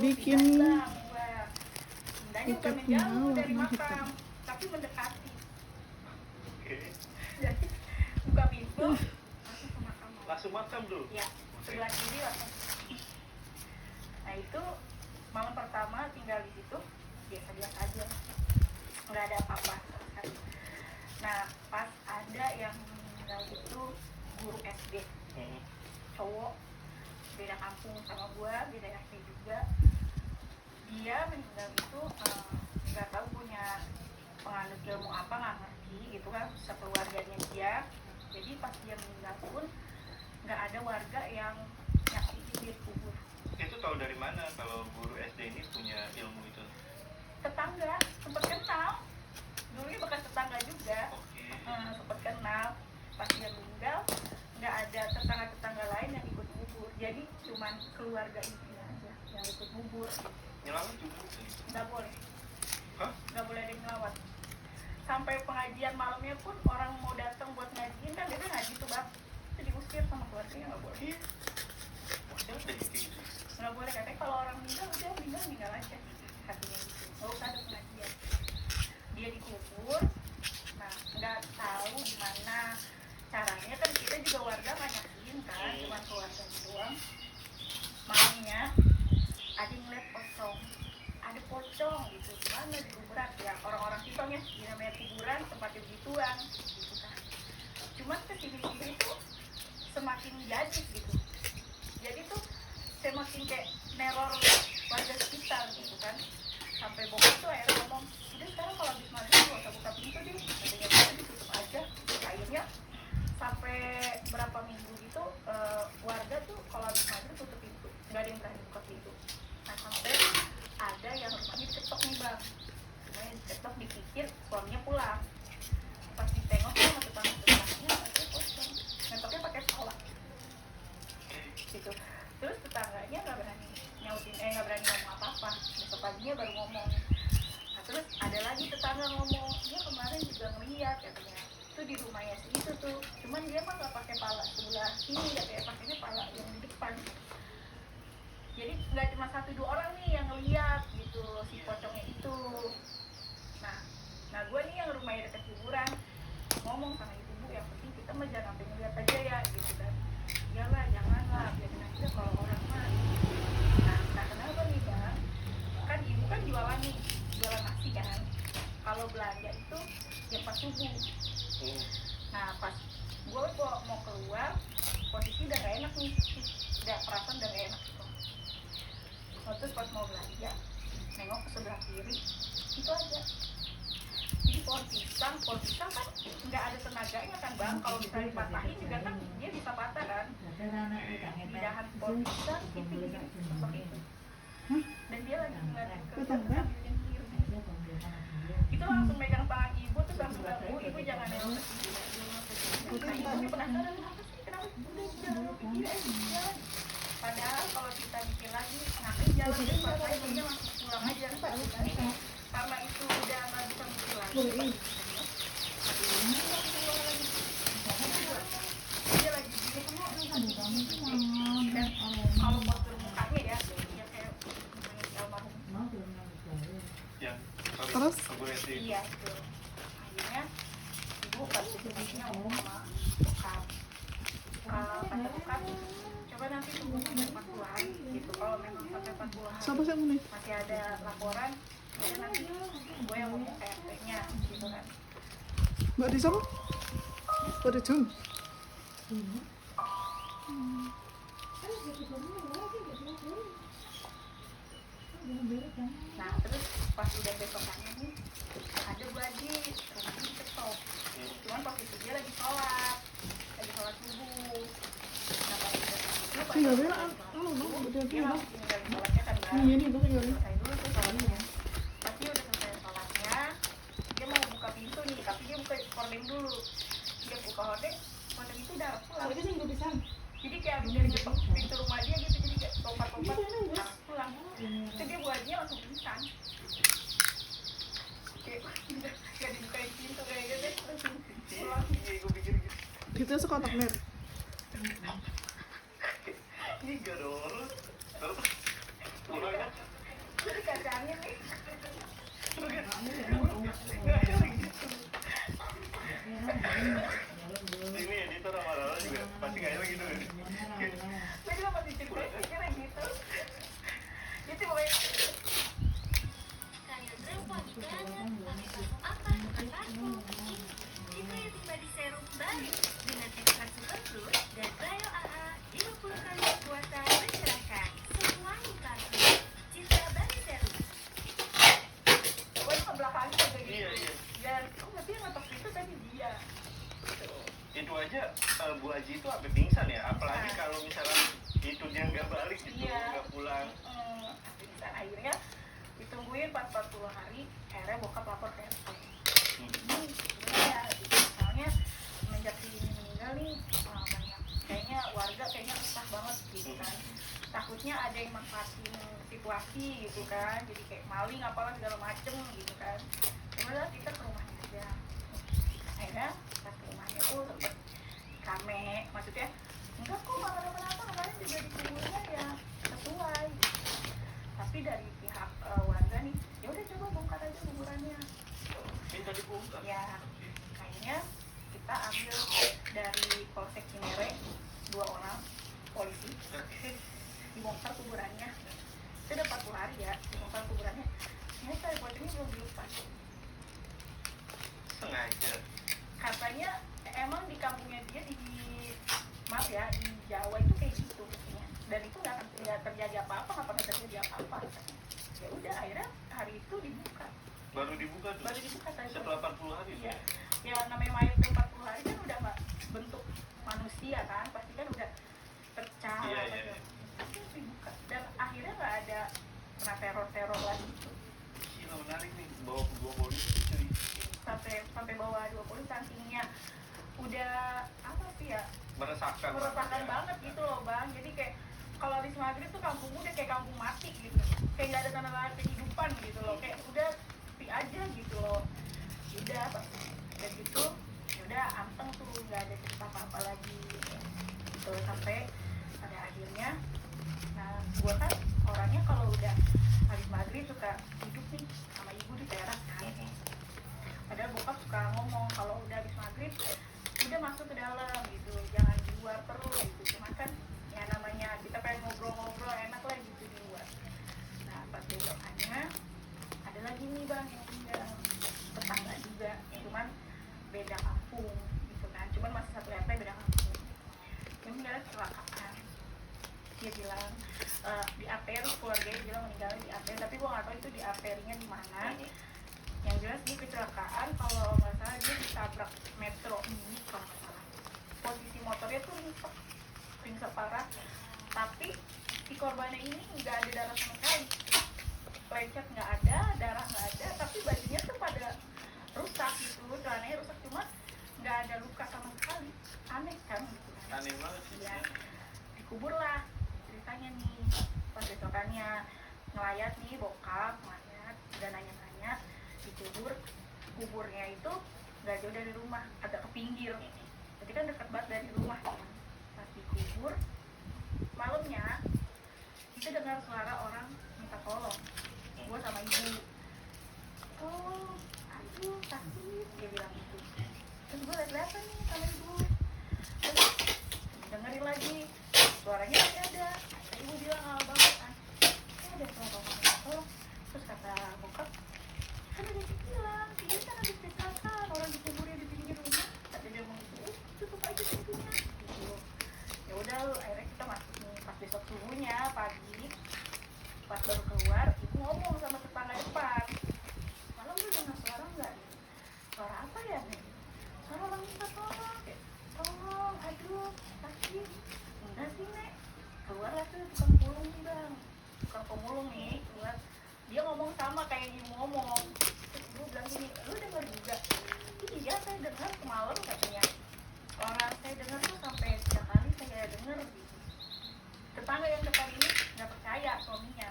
bikin bukan menjauh dari makam, tapi mendekati. Jadi buka pintu, langsung ke makam. Langsung makam dulu? Ya, sebelah kiri langsung. Nah itu malam pertama tinggal di situ biasa-biasa aja, nggak ada apa-apa. Nah pas ada yang meninggal itu guru SD, cowok, beda kampung sama gua, beda SD juga. Dia meninggal itu nggak tahu punya penganut ilmu apa, nggak ngerti gitu kan, sekeluarganya dia. Jadi pas dia meninggal pun nggak ada warga yang nyaksiin dia kubur. Itu tahu dari mana kalau guru SD ini punya ilmu itu? Tetangga, sempat kenal, dulunya bekas tetangga juga. Sempat kenal. Pas dia meninggal nggak ada tetangga-tetangga lain yang ikut kubur, jadi cuman keluarga intinya aja yang ikut kubur. Nyelawat juga? Nggak boleh. Hah? Nggak boleh ada yang ngelawat. Sampai pengajian malamnya pun orang mau datang buat ngajiin kan biasanya ngaji tuh bang, itu diusir sama keluarganya, nggak boleh. Maksudnya udah gitu? Nggak boleh, katanya kalau orang meninggal udah meninggal aja, hatinya gitu, nggak usah ada pengajian. Dia dikubur, nah nggak tahu gimana caranya kan, kita juga warga nggak nyaksiin kan, cuma keluarga doang. Malamnya ada yang ngeliat pocong, ada pocong gitu, gimana di kuburan ya, orang-orang kita ya, di namanya kuburan tempatnya begituan gitu kan. Cuman kesini-sini itu semakin jadi gitu, jadi tuh semakin kayak neror warga sekitar gitu kan. Sampai bokap tuh akhirnya ngomong, udah sekarang kalau habis maghrib gak usah buka pintu deh, katanya gitu, ditutup aja. Akhirnya sampai berapa minggu gitu warga tuh kalau habis maghrib tutup pintu, nggak ada yang berani buka pintu. Nah sampai ada yang rumahnya diketok nih bang, rumahnya diketok, dipikir suaminya pulang. Pas ditengok sama tetangga-tetangganya ada pocong, ngetoknya pakai pala gitu. Terus tetangganya nggak berani nyautin, nggak berani ngomong apa-apa. Besok paginya baru ngomong. Nah terus ada lagi tetangga ngomong, dia kemarin juga ngeliat katanya, itu di rumahnya si itu tuh, cuman dia mah nggak pakai pala sebelah sini, katanya pakainya pala yang di depan. Jadi nggak cuma 1-2 orang nih yang ngeliat gitu si pocongnya itu. Nah gue nih yang rumahnya dekat kuburan ngomong sama ibu, yang penting kita mah jangan sampai ngeliat aja ya gitu kan. Iyalah janganlah, biarin aja kalau orang mah. Nah kenapa nih bang, kan ibu kan jualan nih, jualan nasi kan, kalau belanja itu yang pas subuh. Nah pas gue mau keluar, posisi udah gak enak nih, udah perasaan udah gak enak gitu. Terus pas mau belanja, nengok ke sebelah kiri, itu aja. Jadi pohon pisang kan nggak ada tenaganya kan bang, kalau bisa dipatahin juga kan dia bisa patah kan. Di dahan pohon pisang itu seperti itu. Dan dia lagi ngeliatin ke samping kiri. Itu langsung megang tangan ibu, terus langsung bilang, ibu jangan nengok ke sini. Nah ibu penasaran, apa sih, kenapa udah jangan pikir jalan. Padahal kalau kita bikin lagi, ngapain jalan terus pakai dia langsung pulang aja. Karena itu udah nggak bisa mikir lagi. Dia lagi gini, dan kalau postur mukanya ya kayak almarhum. Yang Terus? Iya itu. Akhirnya ibu pas sebenarnya ngomong sama bokap. Kata bokap, coba nanti tunggu sampai 40-an gitu. Kalau memang sampai 40-an masih ada laporan, jadi nanti gue yang ngomong kayak RT-nya gitu kan. Mbak Disa kok? Pada jam? Nah terus pas udah besokannya nih, ada baju rumahnya diketok. Cuman posisi dia lagi sholat subuh. Nah pas udah subuh, pas Tinggal udah bela, dia langsung tinggalin sholatnya kan bang. ini itu tinggal. Selesai dulu tuh sholatnya. Pas dia udah selesai sholatnya, dia mau buka pintu nih, tapi dia buka hordeng dulu. Dia buka hordeng itu udah pulang. Jadi kayak abis dari ngetok pintu rumah dia gitu, jadi kayak lompat-lompat harus pulang. Itu dia buatnya langsung pingsan. Kayak gak dibukain pintu kayak gitu deh, langsung pulang. Itu sekotak mer. Ini gak ada orang. Pulangnya bayangin nih. Ini editor sama Rara juga pasti kayak gitu. Saya juga masih ceritain kayak gitu. Itu pokoknya Kalian wangi banget, pakai parfum apa? Parfum ini. Kita yang tiba di serum baru dengan ekstrak superfood dan bio AA 50 kali kuasa mencerahkan. Semuanya parfum. Cinta Bali Serum. pokoknya ke belakangnya kayak gitu. Iya. Dan aku ngerti yang ngetok itu tadi dia. Itu aja Bu Aji itu sampai pingsan ya, apalagi kalau misalnya itu dia nggak balik gitu, Iya. nggak pulang. Dan akhirnya ditungguin 40 hari, akhirnya bokap lapor ke RT. Ini sebenarnya gitu. Soalnya semenjak si ini meninggal nih banyak kayaknya warga kayaknya resah banget gitu kan. Takutnya ada yang manfaatin situasi gitu kan, jadi kayak maling apalah segala macem gitu kan. Sebenarnya kita ke rumahnya aja. Akhirnya pas ke rumahnya tuh sempet rame, maksudnya enggak kok nggak kenapa-napa, kemarin juga dikuburnya ya sesuai. Tapi dari pihak warga nih, ya udah coba bongkar aja kuburannya. Minta dibongkar. Ya, kayaknya kita ambil dari Polsek Cinere 2 orang polisi dibongkar kuburannya. Itu udah 40 hari ya dibongkar kuburannya. Ini saya buat ini belum dilepas. Sengaja. Katanya emang di kampungnya dia di maaf ya di Jawa itu kayak gitu katanya. Dan itu nggak terjadi apa-apa, nggak pernah terjadi apa-apa. Ya udah akhirnya hari itu dibuka. Baru dibuka tuh. Baru dibuka tadi. Setelah 40 hari. Iya. Ya namanya mayat udah 40 hari kan udah nggak bentuk manusia kan, pasti kan udah pecah. Iya. Tapi dibuka dan akhirnya nggak ada pernah teror lagi gitu. Gila, menarik nih, bawa ke dua polisi cuy. sampai bawa 2 polisi sampingnya udah apa sih ya, Meresahkan meresahkan banget gitu loh bang. Jadi kayak kalau habis maghrib tuh kampungnya udah kayak kampung mati gitu, kayak nggak ada tanda-tanda kehidupan gitu loh, kayak udah sepi aja gitu loh. Udah pas udah gitu ya udah anteng tuh, nggak ada cerita apa-apa lagi gitu. Sampai pada akhirnya nah gua kan orangnya kalau udah habis maghrib suka duduk nih sama ibu di teras kan. Padahal bokap suka ngomong kalau udah habis maghrib udah masuk ke dalam gitu, jangan di luar terus gitu. Cuma kan ya namanya kita pengen ngobrol-ngobrol enak lah gitu di luar. Nah pas besokannya ada lagi nih bang yang tinggal tetangga juga, cuman beda kampung gitu kan, cuman masih satu RT beda kampung. Dia meninggal kecelakaan. Dia bilang di arteri, keluarganya bilang meninggalnya di arteri, tapi gua nggak tahu itu di arterinya di mana. Yang jelas dia kecelakaan, kalau nggak salah dia ditabrak metro mini kalau nggak salah. Posisi motornya tuh ringsek parah, tapi si korbannya ini nggak ada darah sama sekali, lecet nggak ada, darah nggak ada, tapi bajunya tuh pada rusak gitu, celananya rusak, cuma nggak ada luka sama sekali. Aneh kan gitu kan. Aneh banget sih. Ya, dikubur lah ceritanya nih. Pas besokannya ngelayat nih bokap ngelayat dan nanya-nanya, dikubur. Kuburnya itu nggak jauh dari rumah, agak ke pinggir, jadi kan dekat banget dari rumah. Pas dikubur malamnya kita dengar suara orang minta tolong, gue sama ibu, tolong, aduh sakit, dia bilang gitu. Terus gue liat-liatan nih sama ibu, terus dengerin lagi suaranya masih ada. Ibu bilang hal banget kan, ada suara orang minta tolong. Terus kata bokap, kan ada bilang ini kan habis kecelakaan, orang dikuburnya di pinggir rumah. Kata dia mau gitu, tutup aja pintunya gitu. Ya udah akhirnya kita masuk nih. Pas besok subuhnya pagi pas baru keluar, ibu ngomong sama tetangga depan, malam lu dengar suara nggak? Suara apa ya nih? Suara orang minta tolong, tolong, aduh sakit. Enggak sih nek, keluarlah tuh tukang pulung nih bang, tukang pemulung nih keluar. Dia ngomong sama kayak ibu ngomong. Terus ibu bilang gini, lu dengar juga? Iya saya dengar semalam katanya. Orang saya dengar tuh sampai 3 kali saya dengar gitu. Tetangga yang depan ini nggak percaya suaminya.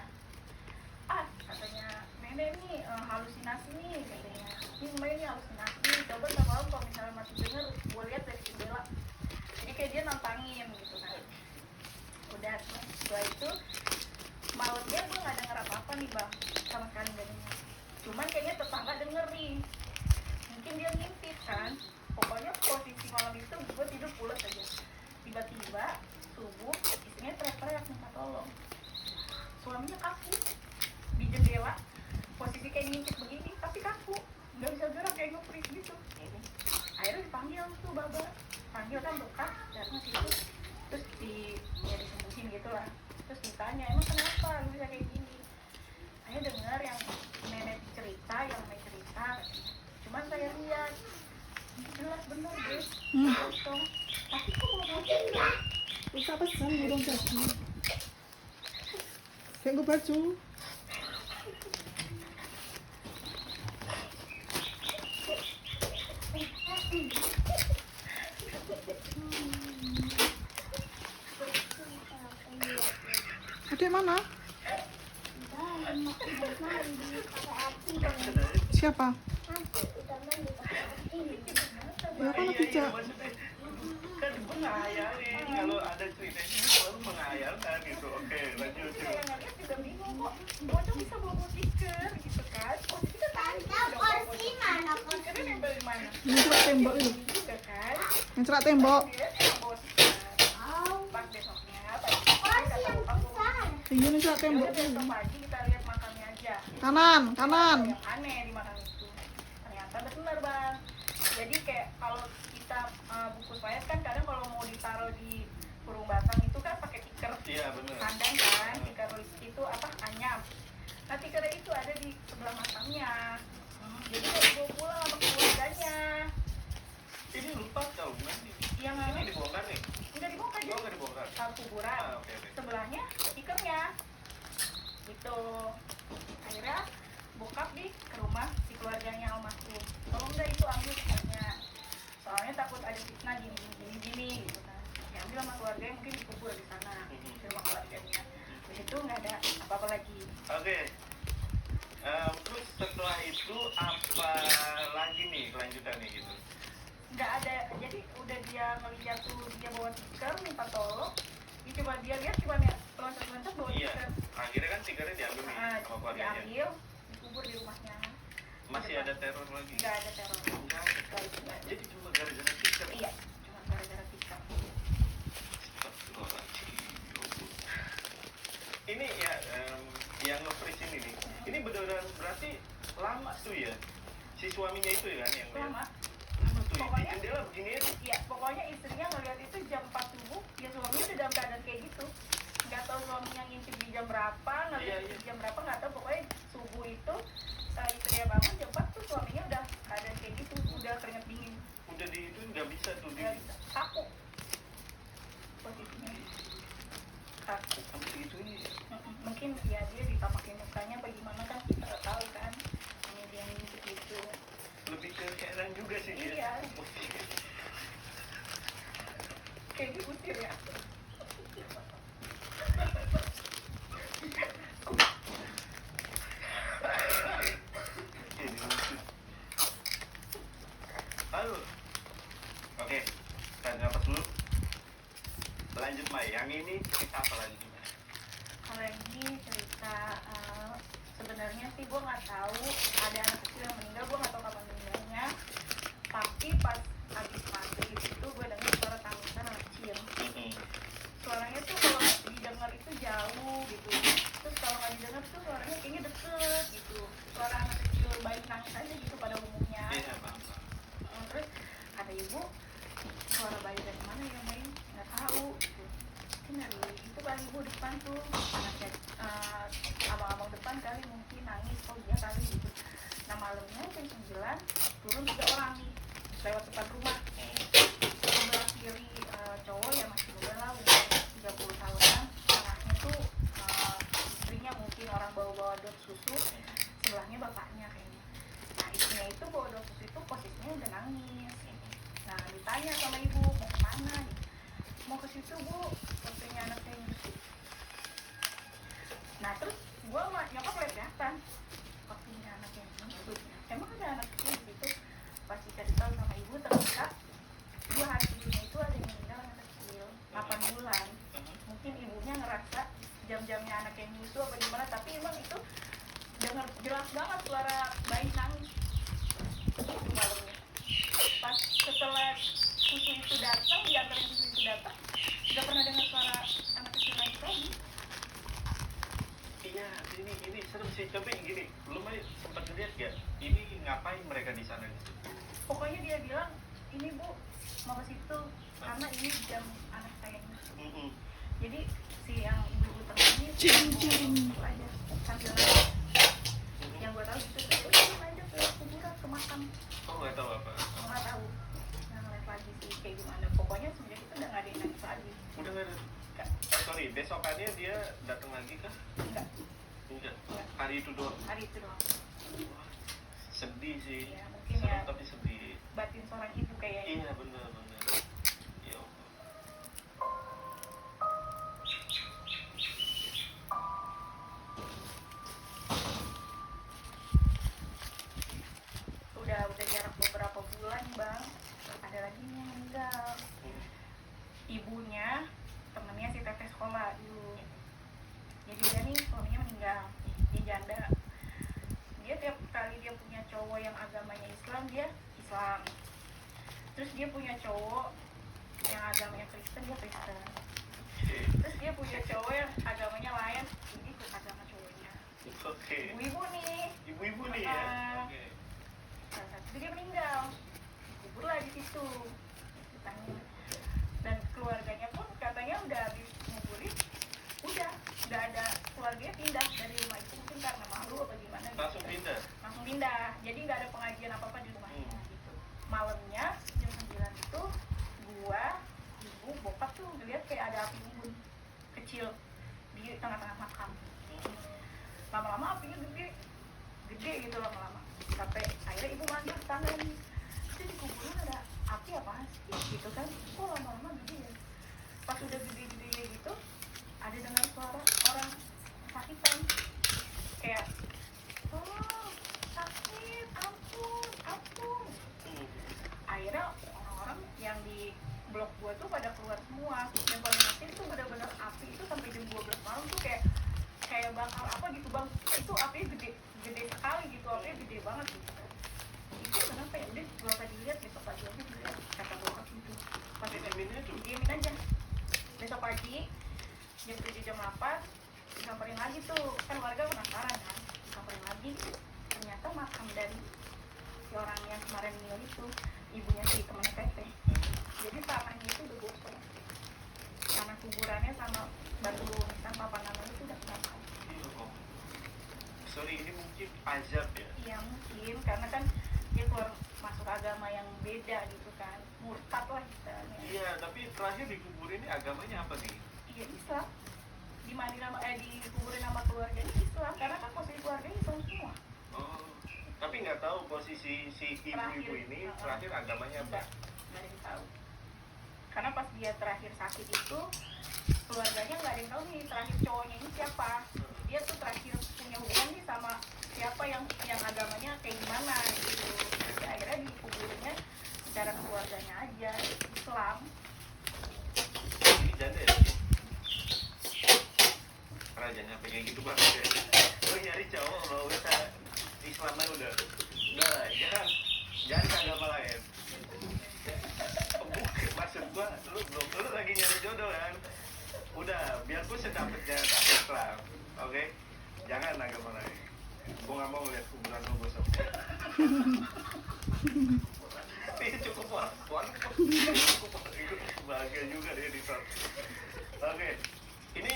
Ah katanya nenek nih halusinasi nih katanya. Ini mbak ini halusinasi. Coba ntar malam kalau misalnya masih dengar, gue lihat dari jendela. Jadi kayak dia nantangin gitu kan. Udah setelah itu malamnya gue nggak denger apa-apa nih bang. sama sekali nggak dengar. Cuman kayaknya tetangga dengerin, mungkin dia ngintip kan. Pokoknya posisi malam itu gue tidur pulas aja, tiba-tiba subuh istrinya teriak-teriak minta tolong. Suaminya kaku di jendela, posisi kayak ngintip begini tapi kaku, nggak bisa gerak, kayak nge-freeze gitu. Akhirnya dipanggil tuh baba, panggil kan bekas datang situ, terus disembuhin gitu lah. Terus ditanya, emang kenapa lu bisa kayak gini? Akhirnya dengar yang nenek cerita, yang nenek cerita, cuman saya lihat jelas bener deh, kosong. Tapi kok mau cerita? Bisa pesan burung jadi. Kayak gue baju. Adik mana? Siapa? Ya kan Iya, tidak. maksudnya kan gue ngayalin kalau ada cerita ini selalu menghayalkan gitu. Oke, lanjut. Saya ngeliat juga bingung kok, bocah bisa bawa stiker gitu kan. Posisi kan tadi stikernya nempel di mana? Yang cerak tembok itu. Ini juga kan. Yang cerak tembok. Dia yang bawa stiker. Pas besoknya, pagi kata aku, Iya, yang cerak ya tembok udah itu. besok pagi kita lihat makamnya aja. Kanan, kanan. Yang aneh di makam itu. Ternyata benar bang. Jadi kayak kalau kita bungkus mayat kan kadang kalau mau ditaruh di kurung batang itu kan pakai tikar Iya, benar. kandang kan, tikar itu apa, anyam. Nah tikar itu ada di sebelah makamnya. Jadi kalau dibawa pulang sama keluarganya. Ini lupa tahu nanti. Yang Ini dibongkar nih. nggak dibongkar, Oh, jadi nggak dibongkar. kuburan. Oke. Sebelahnya tikernya gitu. Akhirnya bokap ke rumah si keluarganya almarhum, tolong nggak itu ambil tikernya, soalnya takut ada fitnah gini gitu kan. Diambil sama keluarganya, mungkin dikubur di sana di rumah keluarganya. Terus itu nggak ada apa-apa lagi. Oke. Terus setelah itu apa lagi nih kelanjutannya gitu? Nggak ada, jadi udah dia ngeliat tuh dia bawa tiker minta tolong, dia coba dia lihat cuma ya loncat-loncat bawa Iya. tiker. Akhirnya kan tikernya diambil nih sama keluarganya. Diambil, dikubur di rumahnya. Masih ada teror lagi? Nggak ada teror. Enggak ada. Setelah itu nggak ada. Jadi cuma gara-gara tiker. Iya, cuma gara-gara tiker. Ini ya yang nge-freeze ini nih. Ini beneran berarti lama tuh ya. Si suaminya itu ya kan yang Lama. Lama tuh ya. Di Pokoknya- jendela begini ya. Iya, pokoknya istrinya ngeliat itu jam 4 subuh, ya suaminya udah dalam keadaan kayak gitu. Nggak tahu suaminya ngintip di jam berapa, ngeliat Iya. di jam berapa, nggak tahu. Pokoknya subuh itu istrinya bangun jam 4 tuh suaminya udah keadaan kayak gitu, udah keringet dingin, Udah di itu nggak bisa tuh di nggak bisa, kaku posisinya, kaku. sampai segitu ini. Mungkin ya dia ditamakin mukanya apa gimana kan kita nggak tahu kan, ini dia ngintip gitu. Lebih ke heran juga sih dia. Iya. Kayak diusir ya. Halo. Oke, tahan nafas dulu. Lanjut Mai, yang ini cerita apa lagi? Kalau yang ini cerita sebenarnya sih gue nggak tahu ada anak kecil yang meninggal, gue nggak tahu kapan meninggalnya. Tapi pas habis maghrib itu gue dengar suara tangisan anak kecil. Suaranya tuh kalau didengar itu jauh gitu. Terus kalau nggak didengar tuh suaranya kayaknya deket gitu. Suara anak kecil bayi nangis aja gitu pada umumnya. Iya, Bang. Terus kata ibu, suara bayi dari mana ya main? Nggak tahu gitu. Mungkin dari itu kali ibu depan tuh anaknya abang-abang depan kali mungkin nangis, oh iya kali gitu. Nah malamnya jam 9 turun 3 orang nih lewat depan rumah. Sebelah kiri cowok yang masih muda lah, umur 30 tahunan. Anaknya tuh istrinya mungkin orang bawa-bawa dot susu. Sebelahnya bapaknya kayaknya. Nah istrinya itu bawa dot susu itu posisinya udah nangis. Nah ditanya sama ibu mau kemana nih? Mau ke situ bu, waktunya anaknya nyusu. Nah terus gue sama nyokap liat kelihatan waktunya anaknya nyusu. Emang ada anak kecil gitu? Pas dicari tahu sama ibu ternyata 2 hari sebelumnya itu ada yang meninggal anak kecil 8 bulan. Mungkin ibunya ngerasa jam-jamnya anak yang nyusu apa gimana, tapi emang itu dengar keras banget suara bayi nangis itu malamnya. Pas setelah susu itu datang, diantarin susu itu datang, nggak pernah dengar suara anak kecil nangis lagi. Iya, ini serem sih. Coba gini, belum aja sempat lihat gak? Ini ngapain mereka di sana? Pokoknya dia bilang, ini bu mau ke situ karena ini jam anak saya ini. Jadi si yang ibu tengah ini itu aja sambil nangis. Yang gue tahu itu udah aja ke kuburan, ke makam. Oh, nggak tahu apa? Nggak tahu nggak ngeliat lagi sih kayak gimana. Pokoknya semenjak itu udah nggak ada yang nangis lagi. Udah nggak ada. Sorry, besokannya dia datang lagi kah? Enggak, Enggak. Hari itu doang. hari itu doang. Wah, sedih sih. Ya mungkin Serem ya tapi sedih. batin seorang ibu kayaknya. Iya, benar. Ya Allah. Udah jarak beberapa bulan bang, ada lagi yang meninggal. Ibunya temennya si teteh sekolah dulu. Jadi dia nih suaminya meninggal, dia janda. Dia tiap kali dia punya cowok yang agamanya Islam, dia Islam. Terus dia punya cowok yang agamanya Kristen, dia Kristen. Terus dia punya cowok yang agamanya lain, ini ikut agama cowoknya. Oke. Ibu-ibu nih. Ibu-ibu nih ya. Oke. Salah satu dia meninggal, dikubur lah di situ. Ditanya. Dan keluarganya pun katanya udah habis nguburin, udah nggak ada, keluarganya pindah dari rumah itu mungkin karena malu apa gimana gitu. Langsung pindah. Langsung pindah, jadi nggak ada pengajian apa di rumahnya gitu. Malamnya jam 9 itu gua, ibu, bokap tuh ngeliat kayak ada api unggun kecil di tengah-tengah makam. Lama-lama apinya gede gitu lama-lama. Sampai akhirnya ibu manggil tetangga nih, itu di kuburan ada api apaan sih gitu kan, kok lama-lama gede ya. Pas udah gede-gede gitu ada dengar suara orang sakitan kayak oh sakit, ampun. Akhirnya orang-orang yang di blok gua tuh pada keluar semua. Yang paling sakit tuh benar-benar api itu sampai jam 12 malam tuh kayak bakal apa gitu bang, itu apinya gede sekali gitu, apinya gede banget gitu. Itu kenapa ya, udah gua tadi lihat, besok pagi aja dilihat kata bokap gitu. Pas diemin aja. Besok pagi jam 7 jam 8 disamperin lagi tuh, kan warga penasaran kan, disamperin lagi. Ternyata makam dari si orang yang kemarin meninggal itu ibunya si temen teteh. Jadi tanahnya itu udah gosong, tanah kuburannya sama batu nisan papan nama itu udah kebakar. Sorry, ini mungkin azab ya? Iya mungkin, karena kan dia keluar masuk agama yang beda gitu kan, murtad lah istilahnya. Iya, tapi terakhir dikuburin ini agamanya apa nih? Iya Islam, dikuburin sama keluarganya Islam, karena kan posisi keluarganya Islam semua. Oh, tapi nggak tahu posisi si ibu-ibu ini terakhir agamanya apa? Nggak ada yang tahu. Karena pas dia terakhir sakit itu, keluarganya nggak ada yang tahu nih terakhir cowoknya ini siapa. Dia tuh terakhir punya hubungan nih sama siapa yang agamanya kayak gimana gitu. Jadi akhirnya dikuburinnya secara keluarganya aja Islam. Ini janda ya? Rajanya pengen gitu banget ya? Lo nyari cowok nggak usah Islamnya udah lah, jangan ke agama lain. Bukan, maksud gua lu lagi nyari jodoh kan? Udah, biar gua sedapetnya Islam, oke? Jangan agama lain. Gua nggak mau ngeliat kuburan lu gosok. Ini cukup bahagia juga dia di sana. Oke, ini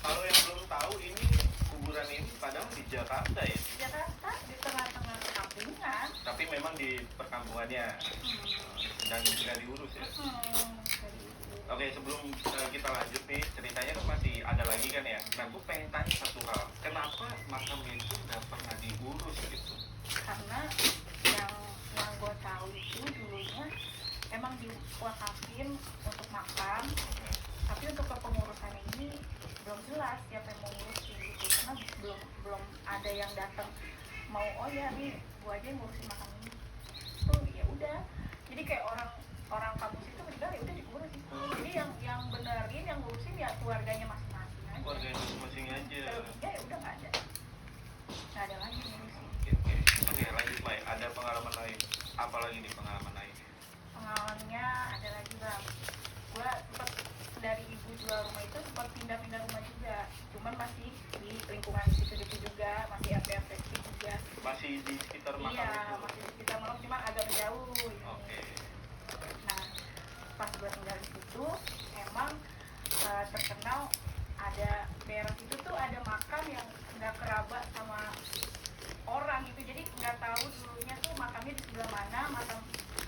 kalau yang belum tahu, ini kuburan ini padahal di Jakarta ya? Jakarta di tengah-tengah kampungan. Tapi memang di perkampungannya dan nggak diurus ya. Oke, sebelum kita lanjut nih ceritanya kan masih ada lagi kan ya. Nah, gue pengen tanya satu hal, kenapa makam itu nggak pernah diurus gitu? Karena yang gue tahu itu dulunya emang diwakafin untuk makam, tapi untuk kepengurusannya ini belum jelas siapa yang mau ngurusin gitu, karena belum ada yang datang mau oh ya nih gua aja yang ngurusin makam ini tuh. Ya udah, jadi kayak orang kampus itu meninggal ya udah dikubur situ. Jadi yang benerin, yang ngurusin ya keluarganya masing-masing aja. Keluarga yang masing-masing aja. Selebihnya ya udah nggak ada lagi ngurusin. ada pengalaman lain, apalagi nih pengalaman lain? Pengalamannya ada lagi bang, gue sempat dari ibu jual rumah itu sempat pindah-pindah rumah juga, cuman masih di lingkungan situ-situ juga, masih RT juga. Masih di sekitar makam Iya, itu? masih di sekitar makam, cuma agak menjauh gitu. Oke. Nah, pas gue tinggal di situ, emang terkenal ada daerah situ tuh ada makam yang nggak kerabat sama orang gitu, jadi nggak tahu dulunya tuh makamnya di sebelah mana, makam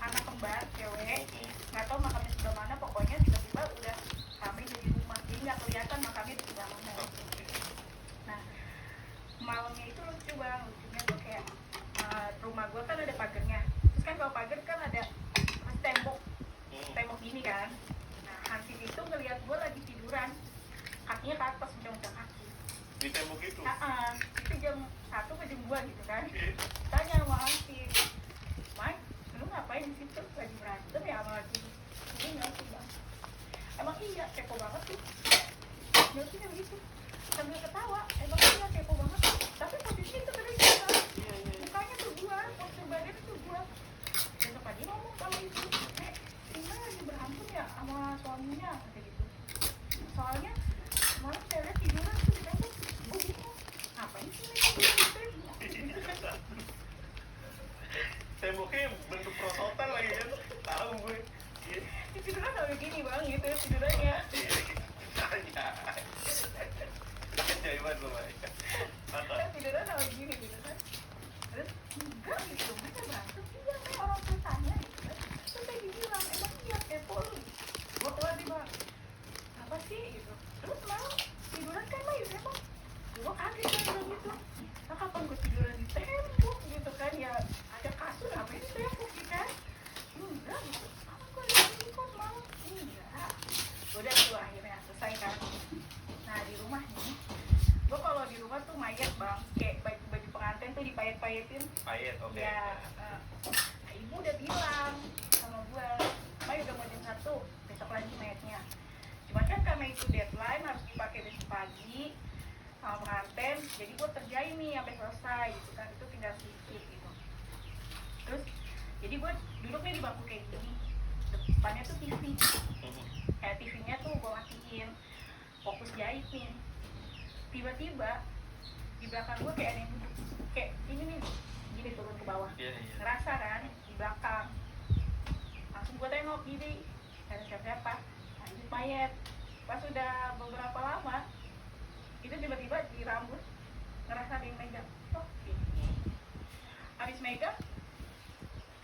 anak kembar cewek, nggak tahu makamnya sebelah mana, pokoknya tiba-tiba udah kami jadi rumah, jadi nggak kelihatan makamnya di sebelah mana. Nah, malamnya itu lucu bang, lucunya tuh kayak rumah gue kan ada pagernya, terus kan kalau pagar kan ada tembok gini kan. Nah, Hansip itu ngelihat gue lagi tiduran, kakinya ke atas, mencong-mencong kaki Di tembok itu? itu jam 1 ke jam 2 gitu kan. Tanya sama Hansip, Mike, lu ngapain di situ? Lagi berantem ya sama lagi ini? Nggak sih bang, emang iya kepo banget sih, jawabnya begitu sambil ketawa, emang iya kepo banget, tapi posisi itu tadi kita mukanya tuh gua, postur badannya tuh gua. Besok pagi ngomong sama ibu, Tina lagi berantem ya sama suaminya, kayak gitu. Soalnya malam saya lihat tiduran tuh di tembok, gue bingung ngapain sih mereka tiduran di tembok. Temboknya bentuk prosotan lagi kan? Tahu gue. Tiduran gak begini bang, gitu tidurannya. Ajaiban loh, Pak. Tiduran gak begini gitu kan. Terus enggak gitu, mereka berantem sih ya, kayak orang tua tanya gitu kan. Terus saya dibilang, emang iya kepo lu. Gue keluar di bang, apa sih gitu. Terus mau tiduran kan mah ya tembok. Gue kaget kan bilang gitu. Nah kapan gue tiduran di tembok gitu kan, ya ada kasur ngapain di tembok gitu kan. Enggak gitu, apa gue lihat di kos mau? Enggak. Udah tuh akhirnya selesai kan. Nah di rumah nih, gue kalau di rumah tuh mayat bang, kayak baju pengantin tuh dipayet-payetin. Payet, oke. Ya, nah, ibu udah bilang sama gue, Mai udah mau jam 1, besok lagi mayatnya. Cuma kan karena itu deadline harus dipakai besok pagi sama pengantin, jadi gue kerjain nih sampai selesai gitu kan, itu tinggal sedikit gitu. Terus, jadi gue duduk nih di bangku kayak gini, depannya tuh TV, kayak TV-nya tuh gue matiin, fokus jahit nih. Tiba-tiba di belakang gue kayak ada yang duduk, kayak ini nih, gini turun ke bawah. Iya, iya. Ngerasa kan di belakang, langsung gue tengok gini, ada siapa-siapa, lanjut mayat. Pas udah beberapa lama, itu tiba-tiba di rambut ngerasa ada yang megang. Oh, gini. Habis megang,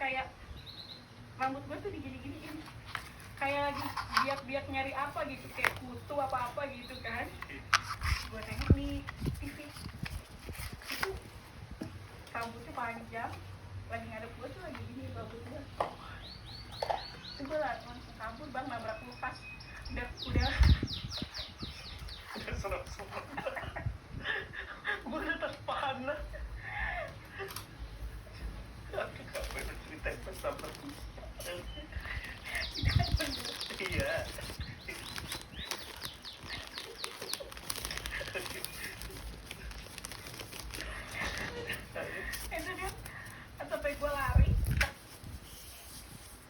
kayak rambut gue tuh digini-giniin, kayak lagi biak-biak nyari apa gitu, kayak kutu apa-apa gitu kan. Gue tengok di TV, itu rambutnya panjang, lagi ngadep gue tuh lagi gini rambutnya. Itu gue langsung kabur bang, nabrak kulkas. Udah Serem semua. Gue udah terpana. Aku gak pernah cerita pas sama iya. itu dia, sampai gue lari.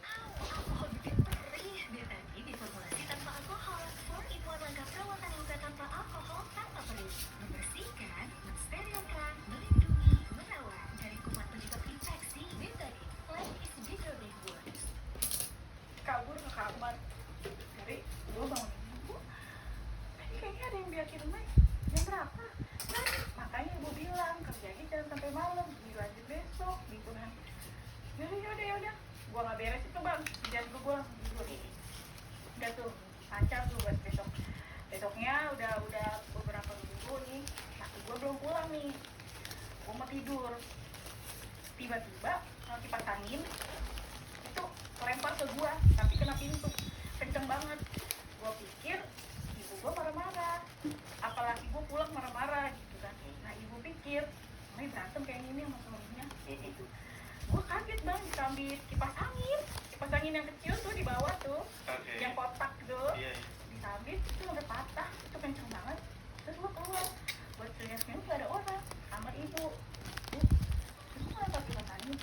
Alkohol bikin perih. BPMI diformulasi tanpa alkohol. 4-in-1 langkah perawatan luka tanpa alkohol tanpa perih. Membersihkan, mensterilkan, melindungi, merawat dari kuman penyebab infeksi. Betadine, life is bigger than words. Kabur ke kamar. Jadi gue bangunin ibu, tadi kayaknya ada yang biakin Mai, jam berapa? Nah, makanya ibu bilang kerjanya jangan sampai malam, dilanjut besok gitu kan. Yaudah, gue gak beres itu bang, jangan gue langsung tidur. Udah tuh lancar tuh buat besoknya udah beberapa minggu nih, laki gue belum pulang nih, gue mau tidur, tiba-tiba kipas angin itu lempar ke gue, tapi kena pintu kenceng banget. Gue pikir ibu gue marah-marah, apalagi gue pulang marah-marah gitu kan. Nah ibu pikir Mai berantem kayak gini sama suaminya gitu. Gue kaget bang, disambit kipas angin yang kecil tuh di bawah tuh, Oke. yang kotak tuh, Iya, iya. disambit itu udah patah, itu kenceng banget. Terus gue keluar, buat teriaknya gak ada orang, kamar ibu. Terus gue lempar kipas angin,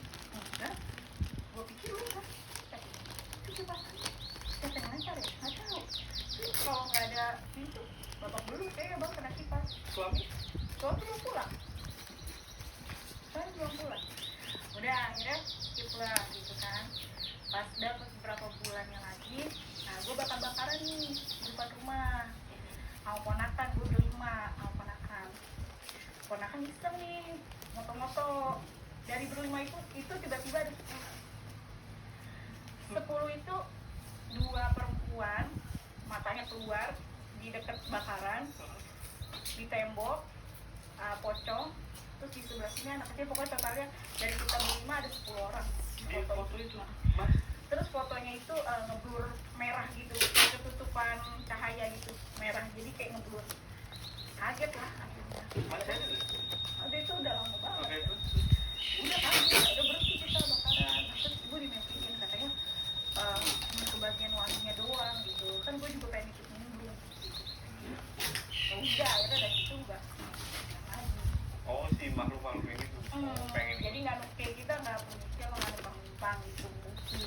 nih moto-moto dari berlima itu tiba-tiba ada 10 itu 2 perempuan matanya keluar di dekat bakaran di tembok pocong, terus di sebelah sini anak kecil, pokoknya totalnya dari kita berlima ada 10 orang Di foto itu, Nah, Mas. terus fotonya itu ngeblur merah gitu, ketutupan cahaya gitu merah, jadi kayak ngeblur. Kaget lah akhirnya. Masih ada? Ada itu udah lama banget. Oke, terus. Udah berhenti kita bakaran. Terus ibu dimimpiin katanya cuma kebagian wanginya doang gitu. Kan gue juga pengen ikut nimbrung. Ya udah, akhirnya dari situ enggak lagi. Oh, si makhluk-makhluk ini tuh pengen Jadi nggak kayak kita nggak punya nggak numpang-numpang gitu mungkin